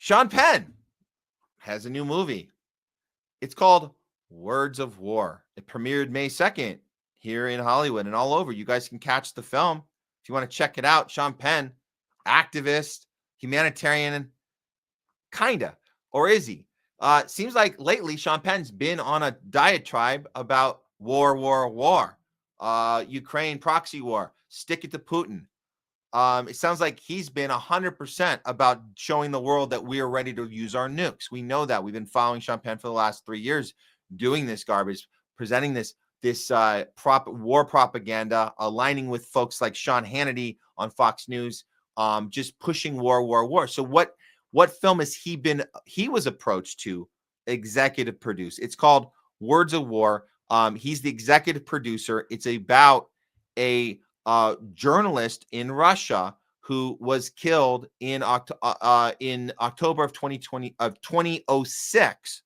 Sean Penn has a new movie. It's called Words of War. It premiered May 2nd here in Hollywood and all over. You guys can catch the film if you want to check it out. Sean Penn, activist, humanitarian, kinda, or is he? Seems like lately Sean Penn's been on a diatribe about war, Ukraine proxy war, stick it to Putin. It sounds like he's been 100% about showing the world that we are ready to use our nukes. We know that. We've been following Sean Penn for the last 3 years, doing this garbage, presenting this war propaganda, aligning with folks like Sean Hannity on Fox News, just pushing war. So what film has he was approached to executive produce? It's called Words of War. He's the executive producer. It's about a journalist in Russia who was killed in October of 2006,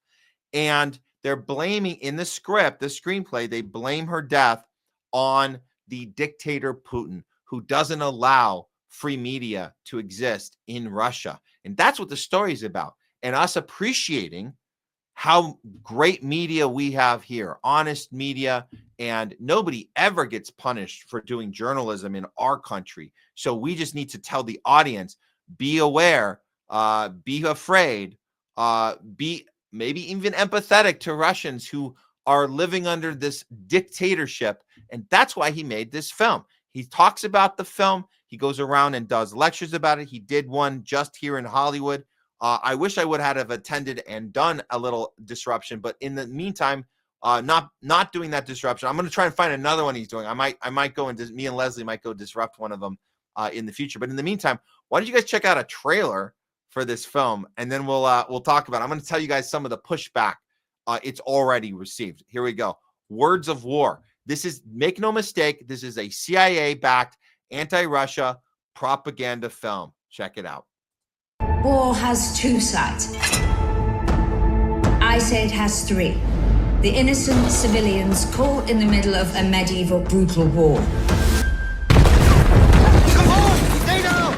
and they're blaming in the script, the screenplay, they blame her death on the dictator Putin, who doesn't allow free media to exist in Russia. And that's what the story is about. And us appreciating how great media we have here, honest media, and nobody ever gets punished for doing journalism in our country. So we just need to tell the audience, be aware, be afraid, be maybe even empathetic to Russians who are living under this dictatorship. And that's why he made this film. He talks about the film. He goes around and does lectures about it. He did one just here in Hollywood. I wish I would have attended and done a little disruption, but in the meantime, not doing that disruption. I'm going to try and find another one he's doing. I might go and me and Leslie might go disrupt one of them in the future. But in the meantime, why don't you guys check out a trailer for this film, and then we'll talk about it. I'm going to tell you guys some of the pushback it's already received. Here we go. Words of War. This is, make no mistake, this is a CIA-backed anti-Russia propaganda film. Check it out. War has two sides. I say it has three. The innocent civilians caught in the middle of a medieval brutal war. Come on! Stay down!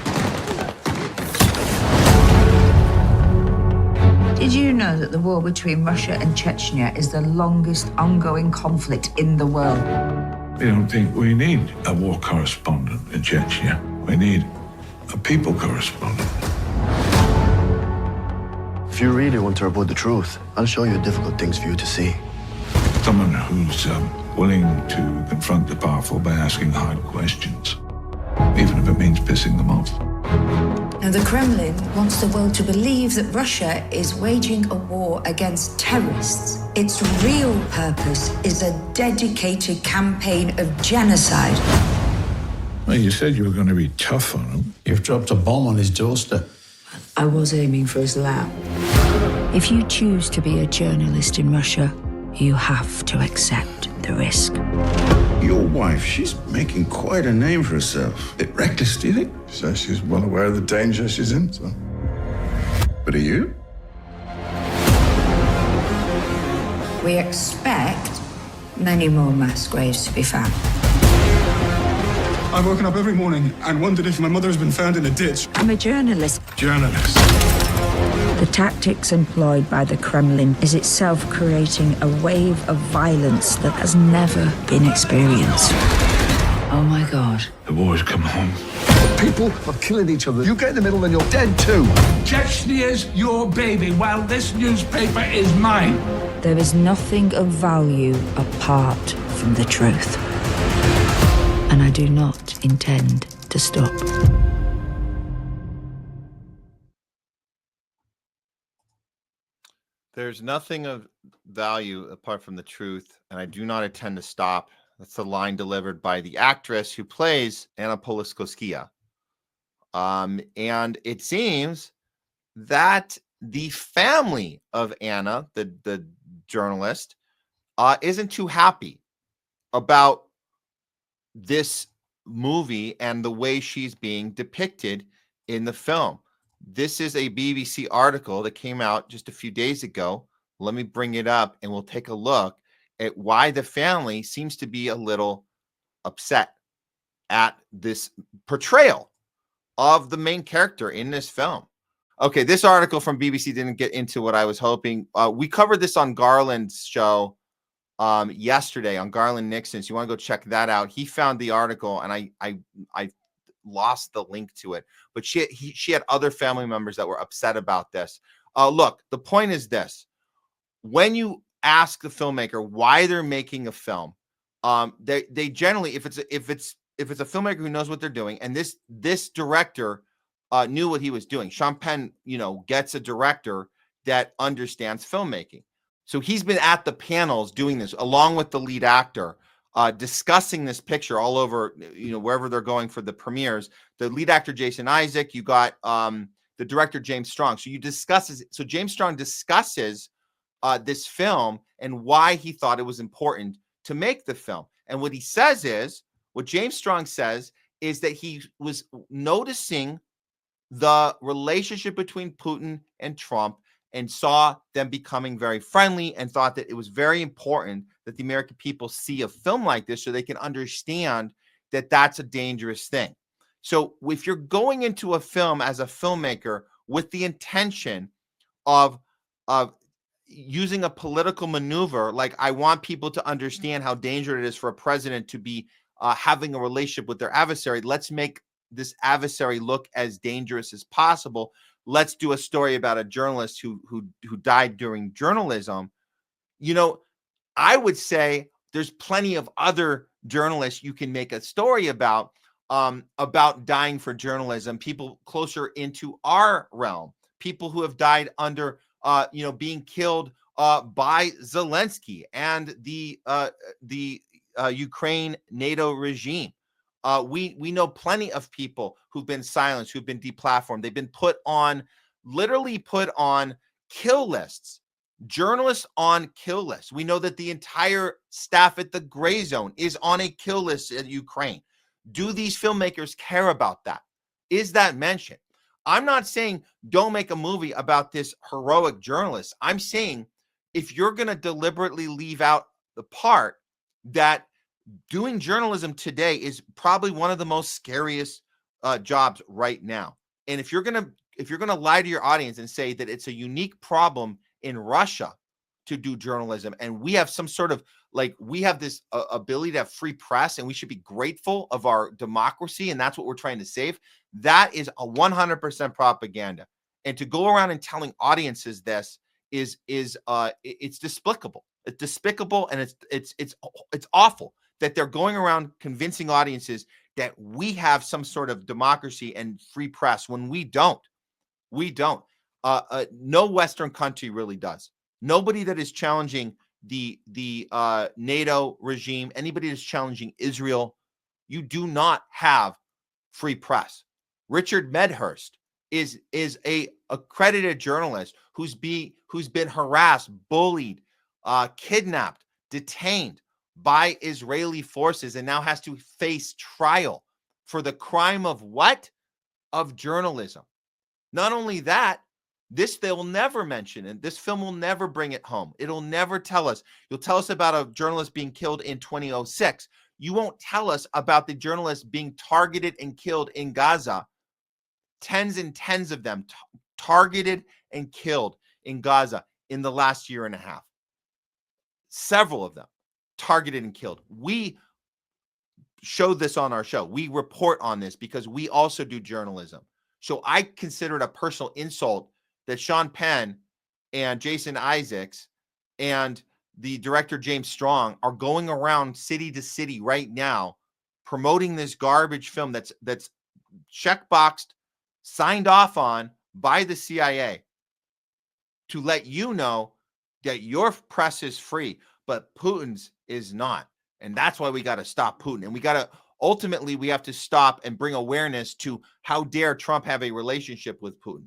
Did you know that the war between Russia and Chechnya is the longest ongoing conflict in the world? I don't think we need a war correspondent in Chechnya. We need a people correspondent. If you really want to report the truth, I'll show you difficult things for you to see. Someone who's willing to confront the powerful by asking hard questions, even if it means pissing them off. Now, the Kremlin wants the world to believe that Russia is waging a war against terrorists. Its real purpose is a dedicated campaign of genocide. Well, you said you were going to be tough on him. You've dropped a bomb on his doorstep. I was aiming for his lap. If you choose to be a journalist in Russia, you have to accept the risk. Your wife, she's making quite a name for herself. Bit reckless, do you think? So she's well aware of the danger she's in, so. But are you? We expect many more mass graves to be found. I've woken up every morning and wondered if my mother has been found in a ditch. I'm a journalist. Journalist. The tactics employed by the Kremlin is itself creating a wave of violence that has never been experienced. Oh my God. The war's come home. People are killing each other. You get in the middle and you're dead too. Chechnya's your baby, while this newspaper is mine. There is nothing of value apart from the truth. And I do not intend to stop. There's nothing of value apart from the truth, and I do not intend to stop. That's the line delivered by the actress who plays Anna Politkovskaya. And it seems that the family of Anna, the journalist, isn't too happy about this movie and the way she's being depicted in the film. This is a BBC article that came out just a few days ago. Let me bring it up and we'll take a look at why the family seems to be a little upset at this portrayal of the main character in this film. Okay, this article from BBC didn't get into what I was hoping. We covered this on Garland's show yesterday on Garland Nixon. So you want to go check that out. He found the article, and I lost the link to it. But she had other family members that were upset about this. Look, the point is this: when you ask the filmmaker why they're making a film, they generally, if it's a filmmaker who knows what they're doing, and this director knew what he was doing. Sean Penn, gets a director that understands filmmaking. So he's been at the panels doing this along with the lead actor, discussing this picture all over, wherever they're going for the premieres. The lead actor, Jason Isaac, you got the director, James Strong. So James Strong discusses this film and why he thought it was important to make the film. And what James Strong says is that he was noticing the relationship between Putin and Trump and saw them becoming very friendly and thought that it was very important that the American people see a film like this so they can understand that that's a dangerous thing. So if you're going into a film as a filmmaker with the intention of using a political maneuver, like I want people to understand how dangerous it is for a president to be having a relationship with their adversary, let's make this adversary look as dangerous as possible. Let's do a story about a journalist who died during journalism. I would say there's plenty of other journalists you can make a story about dying for journalism, people closer into our realm, people who have died under, being killed by Zelensky and the Ukraine NATO regime. We know plenty of people who've been silenced, who've been deplatformed. They've been literally put on kill lists, journalists on kill lists. We know that the entire staff at the Gray Zone is on a kill list in Ukraine. Do these filmmakers care about that? Is that mentioned? I'm not saying don't make a movie about this heroic journalist. I'm saying if you're going to deliberately leave out the part that doing journalism today is probably one of the most scariest jobs right now. And if you're gonna lie to your audience and say that it's a unique problem in Russia to do journalism, and we have some sort of we have this ability to have free press, and we should be grateful of our democracy, and that's what we're trying to save. That is a 100% propaganda. And to go around and telling audiences this is it's despicable. It's despicable, and it's awful that they're going around convincing audiences that we have some sort of democracy and free press when we don't. We don't. No Western country really does. Nobody that is challenging the NATO regime, anybody that's challenging Israel, you do not have free press. Richard Medhurst is a accredited journalist who's been harassed, bullied, kidnapped, detained by Israeli forces, and now has to face trial for the crime of what? Of journalism. Not only that, this they will never mention, and this film will never bring it home. It'll never tell us. You'll tell us about a journalist being killed in 2006. You won't tell us about the journalists being targeted and killed in Gaza. Tens and tens of them targeted and killed in Gaza in the last year and a half. Several of them targeted and killed. We show this on our show. We report on this because we also do journalism. So I consider it a personal insult that Sean Penn and Jason Isaacs and the director James Strong are going around city to city right now promoting this garbage film that's checkboxed, signed off on by the CIA to let you know that your press is free, but Putin's is not. And that's why we got to stop Putin. And we have to stop and bring awareness to how dare Trump have a relationship with Putin.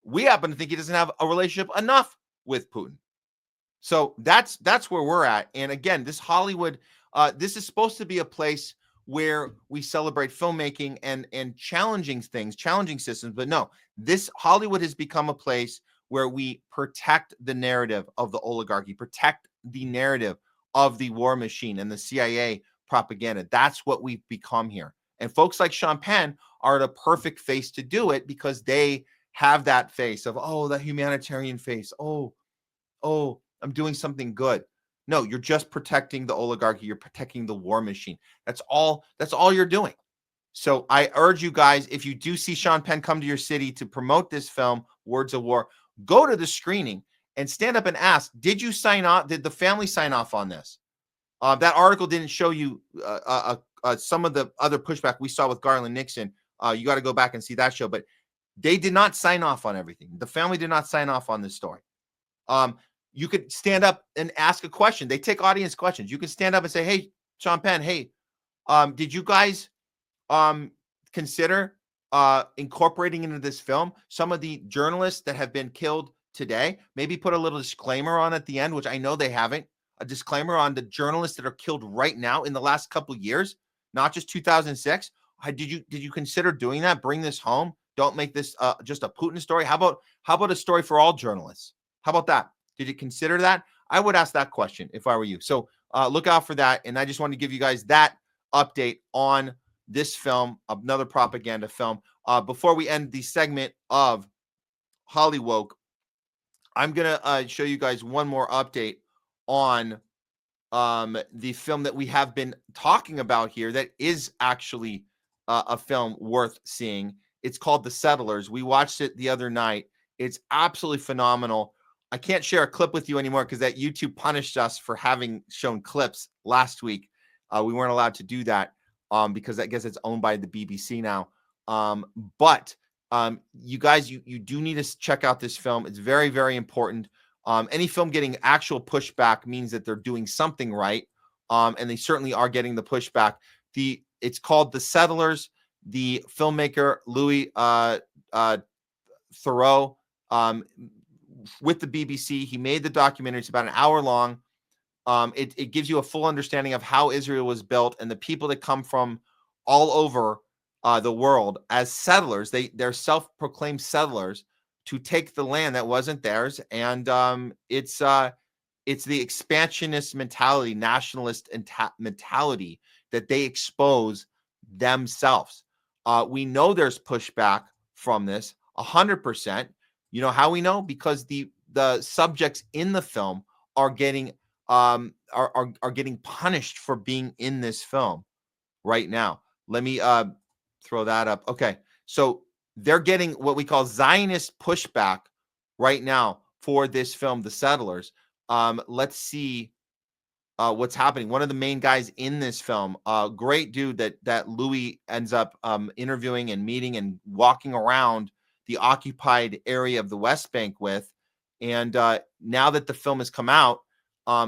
We happen to think he doesn't have a relationship enough with Putin. So that's where we're at. And again, this Hollywood, this is supposed to be a place where we celebrate filmmaking and challenging things, challenging systems. But no, this Hollywood has become a place where we protect the narrative of the oligarchy, protect the narrative of the war machine and the CIA propaganda. That's what we've become here. And folks like Sean Penn are the perfect face to do it because they have that face of, oh, that humanitarian face. Oh, I'm doing something good. No, you're just protecting the oligarchy. You're protecting the war machine. That's all you're doing. So I urge you guys, if you do see Sean Penn come to your city to promote this film, Words of War, go to the screening and stand up and ask, did you sign off? Did the family sign off on this? That article didn't show you some of the other pushback we saw with Garland Nixon. You got to go back and see that show, but they did not sign off on everything. The family did not sign off on this story. You could stand up and ask a question. They take audience questions. You can stand up and say, hey, Sean Penn, hey, did you guys consider incorporating into this film some of the journalists that have been killed today? Maybe put a little disclaimer on at the end, which I know they haven't. A disclaimer on the journalists that are killed right now in the last couple of years, not just 2006. Did you consider doing that? Bring this home. Don't make this just a Putin story. How about a story for all journalists? How about that? Did you consider that? I would ask that question if I were you. So look out for that. And I just wanted to give you guys that update on this film, another propaganda film. Before we end the segment of HOLLYWOKE, I'm gonna show you guys one more update on the film that we have been talking about here that is actually a film worth seeing. It's called The Settlers. We watched it the other night. It's absolutely phenomenal. I can't share a clip with you anymore because that YouTube punished us for having shown clips last week. We weren't allowed to do that because I guess it's owned by the BBC now. But you guys, you do need to check out this film. It's very, very important. Any film getting actual pushback means that they're doing something right. And they certainly are getting the pushback. It's called The Settlers. The filmmaker, Louis Theroux, with the BBC, he made the documentary. It's about an hour long. It gives you a full understanding of how Israel was built and the people that come from all over the world as settlers. They're self-proclaimed settlers to take the land that wasn't theirs. And it's the expansionist mentality, nationalist mentality that they expose themselves. We know there's pushback from this 100%. You know how we know? Because the subjects in the film are getting getting punished for being in this film right now. Let me throw that up. Okay, so they're getting what we call Zionist pushback right now for this film, The Settlers. Let's see what's happening. One of the main guys in this film, great dude that Louis ends up interviewing and meeting and walking around the occupied area of the West Bank with. And now that the film has come out,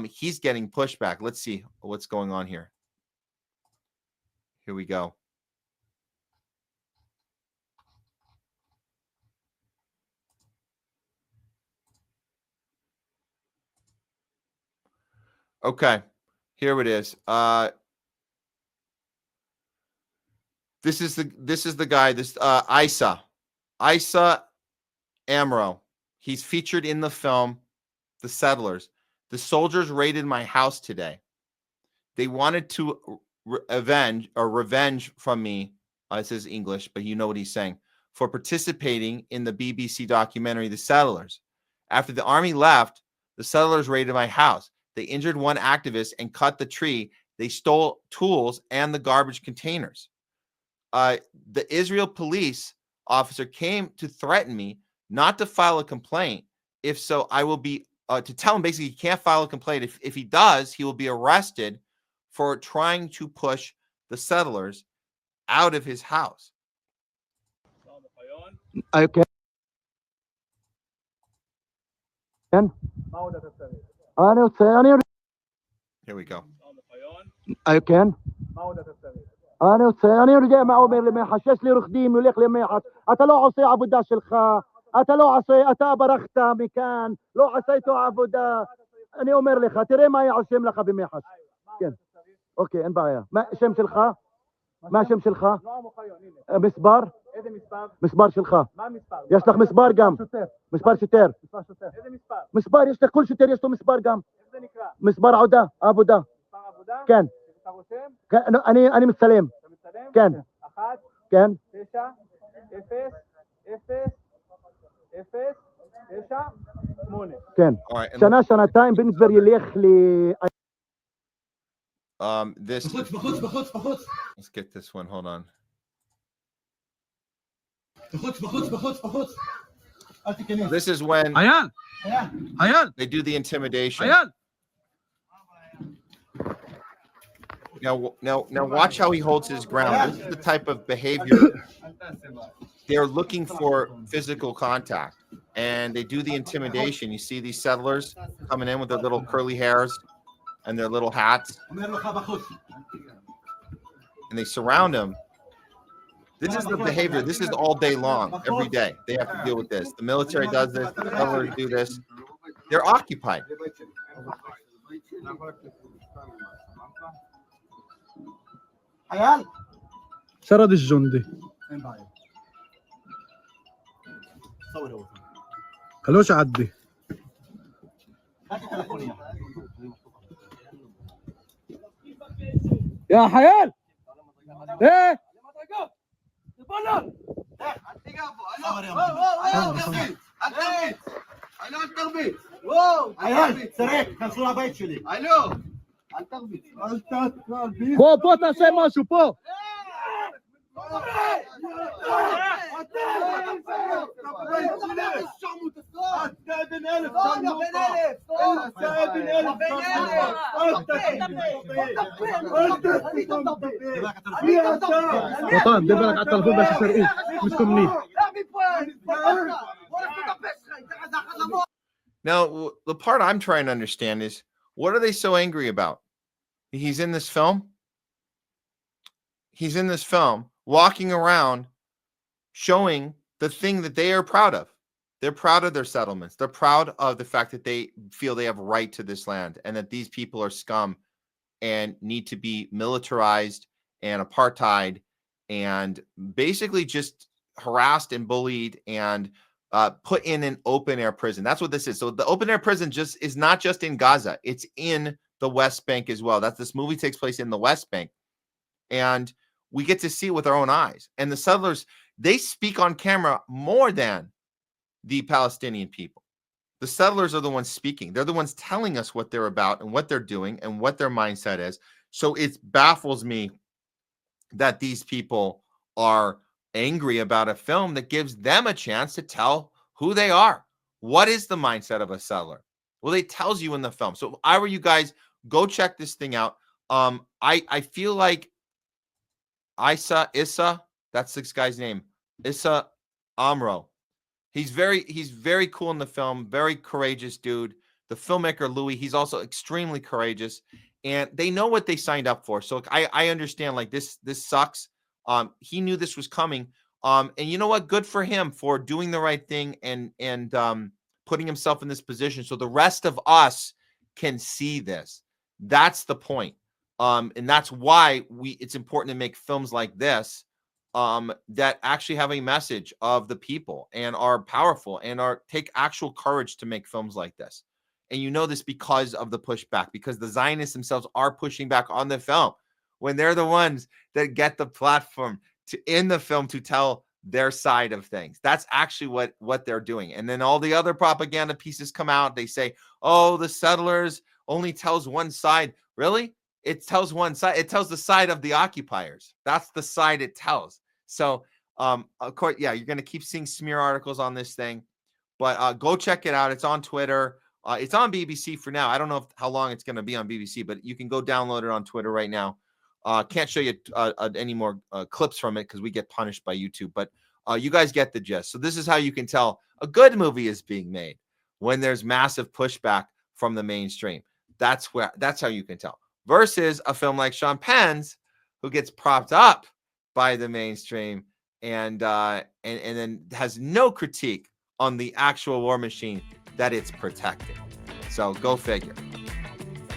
he's getting pushback. Let's see what's going on here. Here we go. Okay, here it is. This is the guy. This Isa Amro. He's featured in the film The Settlers. The soldiers raided my house today. They wanted to revenge from me. This is English, but you know what he's saying. For participating in the BBC documentary The Settlers. After the army left, the settlers raided my house. They injured one activist and cut the tree. They stole tools and the garbage containers. The Israel police officer came to threaten me not to file a complaint. If so, I will be to tell him basically he can't file a complaint. If he does, he will be arrested for trying to push the settlers out of his house. Okay. Here we go. I can. אני רجع معه بين لما حشش لي رخديم وليق لما يحط أتلو عصي عبدا شلخا أتلو عصي أتا برختا مكان لو عصيتو عبدا أنا أمر لك ترى ما يعصيم لك بميحس كن أوكي إن بعيا ما شم شلخا ما شم شلخا مسبار مسبار شلخا يش لك مسبار قام مسبار شتير مسبار يش لك كل شتير يش مسبار قام مسبار عدا عبدا كان אני מצלם. כן. 1, 9, 0, 0, כן. All right. And שנה, שנתיים, בן גביר ילך this. Let's get this one. Hold on. This is when they do the intimidation. Now watch how he holds his ground. This is the type of behavior. They're looking for physical contact, and they do the intimidation. You see these settlers coming in with their little curly hairs and their little hats, and they surround him. This is the behavior. This is all day long, every day. They have to deal with this. The military does this. The settlers do this. They're occupied. سرد الجندي خلوش عدي يا حيال ايه بو تעשה משהו פה وطن دير بالك على التليفون باش يسرقوك مسكم منين. Now, the part I'm trying to understand is, what are they so angry about? He's in this film. He's in this film walking around showing the thing that they are proud of. They're proud of their settlements. They're proud of the fact that they feel they have right to this land and that these people are scum and need to be militarized and apartheid and basically just harassed and bullied and put in an open air prison. That's what this is. So the open air prison just is not just in Gaza. It's in the West Bank as well. This movie takes place in the West Bank. And we get to see it with our own eyes. And the settlers, they speak on camera more than the Palestinian people. The settlers are the ones speaking. They're the ones telling us what they're about and what they're doing and what their mindset is. So it baffles me that these people are angry about a film that gives them a chance to tell who they are. What is the mindset of a settler? Well, it tells you in the film. So if I were you guys, go check this thing out. I feel like Issa, that's this guy's name, Issa Amro. He's very cool in the film, very courageous dude. The filmmaker Louis, he's also extremely courageous, and they know what they signed up for. So I understand, like, this sucks. He knew this was coming. And you know what? Good for him for doing the right thing and putting himself in this position so the rest of us can see this. That's the point. And that's why it's important to make films like this that actually have a message of the people and are powerful and take actual courage to make films like this. And you know this because of the pushback, because the Zionists themselves are pushing back on the film when they're the ones that get the platform in the film to tell their side of things. That's actually what they're doing. And then all the other propaganda pieces come out. They say, oh, the settlers only tells one side. Really? It tells one side. It tells the side of the occupiers. That's the side it tells. So, of course, yeah, you're going to keep seeing smear articles on this thing, but go check it out. It's on Twitter. It's on BBC for now. I don't know how long it's going to be on BBC, but you can go download it on Twitter right now. Can't show you any more clips from it because we get punished by YouTube, but you guys get the gist. So this is how you can tell a good movie is being made when there's massive pushback from the mainstream. That's how you can tell. Versus a film like Sean Penn's, who gets propped up by the mainstream and then has no critique on the actual war machine that it's protecting. So go figure.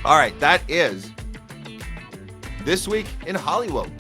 All right, that is This Week in Hollywoke.